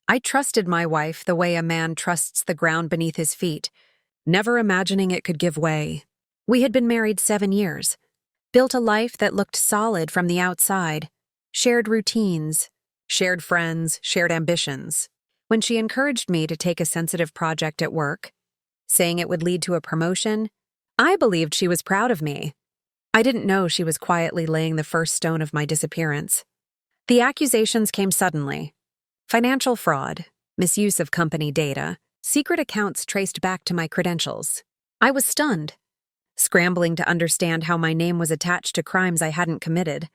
I trusted my wife the way a man trusts the ground beneath his feet, never imagining it could give way. We had been married 7 years, built a life that looked solid from the outside, shared routines, shared friends, shared ambitions. When she encouraged me to take a sensitive project at work, saying it would lead to a promotion, I believed she was proud of me. I didn't know she was quietly laying the first stone of my disappearance. The accusations came suddenly. Financial fraud, misuse of company data, secret accounts traced back to my credentials. I was stunned, scrambling to understand how my name was attached to crimes I hadn't committed.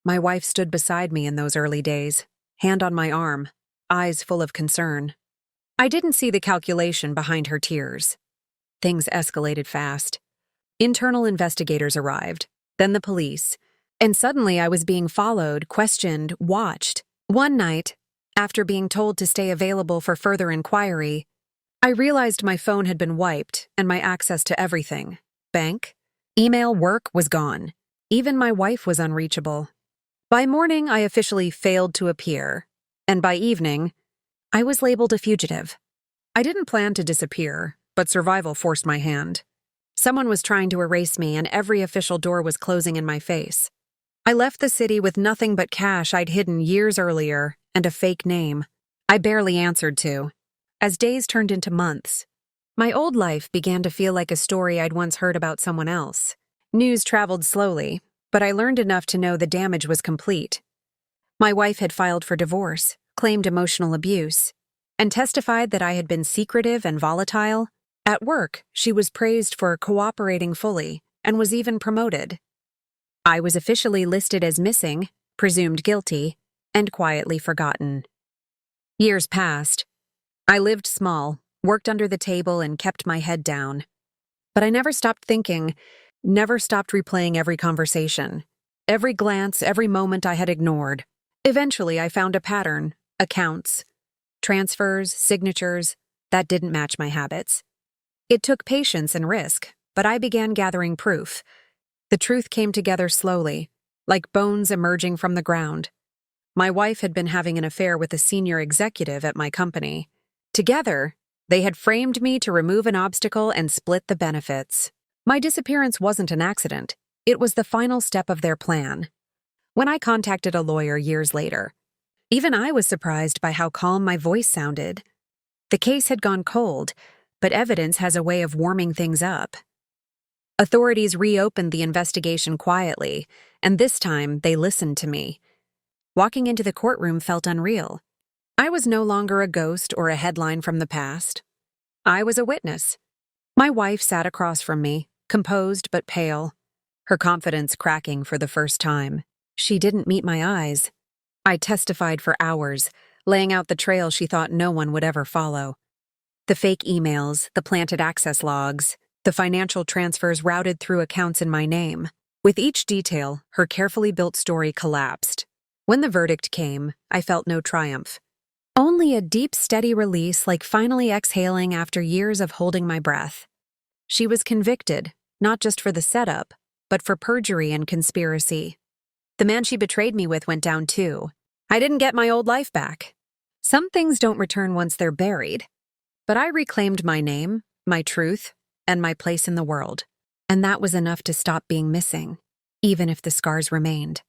My wife stood beside me in those early days, hand on my arm, eyes full of concern. I didn't see the calculation behind her tears. Things escalated fast. Internal investigators arrived, then the police, and suddenly I was being followed, questioned, watched. One night, after being told to stay available for further inquiry, I realized my phone had been wiped and my access to everything, bank, email, work, was gone. Even my wife was unreachable. By morning, I officially failed to appear, and by evening, I was labeled a fugitive. I didn't plan to disappear, but survival forced my hand. Someone was trying to erase me, and every official door was closing in my face. I left the city with nothing but cash I'd hidden years earlier and a fake name I barely answered to. As days turned into months, my old life began to feel like a story I'd once heard about someone else. News traveled slowly, but I learned enough to know the damage was complete. My wife had filed for divorce, claimed emotional abuse, and testified that I had been secretive and volatile. At work, she was praised for cooperating fully and was even promoted. I was officially listed as missing, presumed guilty, and quietly forgotten. Years passed. I lived small, worked under the table, and kept my head down. But I never stopped thinking, never stopped replaying every conversation, every glance, every moment I had ignored. Eventually, I found a pattern: accounts, transfers, signatures that didn't match my habits. It took patience and risk, but I began gathering proof. The truth came together slowly, like bones emerging from the ground. My wife had been having an affair with a senior executive at my company. Together, they had framed me to remove an obstacle and split the benefits. My disappearance wasn't an accident. It was the final step of their plan. When I contacted a lawyer years later, even I was surprised by how calm my voice sounded. The case had gone cold, but evidence has a way of warming things up. Authorities reopened the investigation quietly, and this time they listened to me. Walking into the courtroom felt unreal. I was no longer a ghost or a headline from the past. I was a witness. My wife sat across from me, composed but pale, her confidence cracking for the first time. She didn't meet my eyes. I testified for hours, laying out the trail she thought no one would ever follow. The fake emails, the planted access logs, the financial transfers routed through accounts in my name. With each detail, her carefully built story collapsed. When the verdict came, I felt no triumph. Only a deep, steady release, like finally exhaling after years of holding my breath. She was convicted, not just for the setup, but for perjury and conspiracy. The man she betrayed me with went down too. I didn't get my old life back. Some things don't return once they're buried. But I reclaimed my name, my truth, and my place in the world. And that was enough to stop being missing, even if the scars remained.